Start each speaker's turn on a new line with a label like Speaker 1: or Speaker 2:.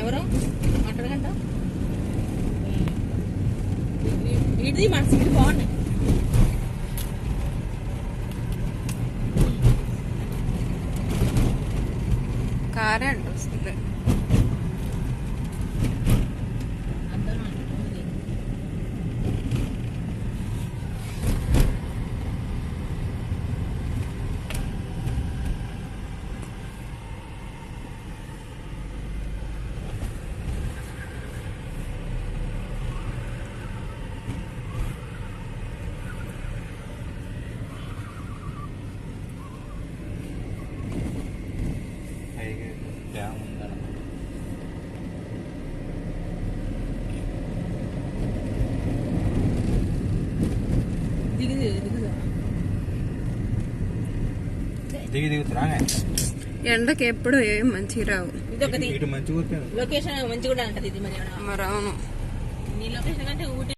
Speaker 1: ఎవరు మాట్లాడగంట ఇది మన సిటీ బాగున్నాయి.
Speaker 2: కారే అంటే వస్తుంది. ఎండకి ఎప్పుడు ఏం మంచిగా రావు.
Speaker 1: లొకేషన్ మంచిగా ఉంటది. ఇది మరి
Speaker 2: అవును.
Speaker 1: నీ లొకేషన్ కంటే ఊటీ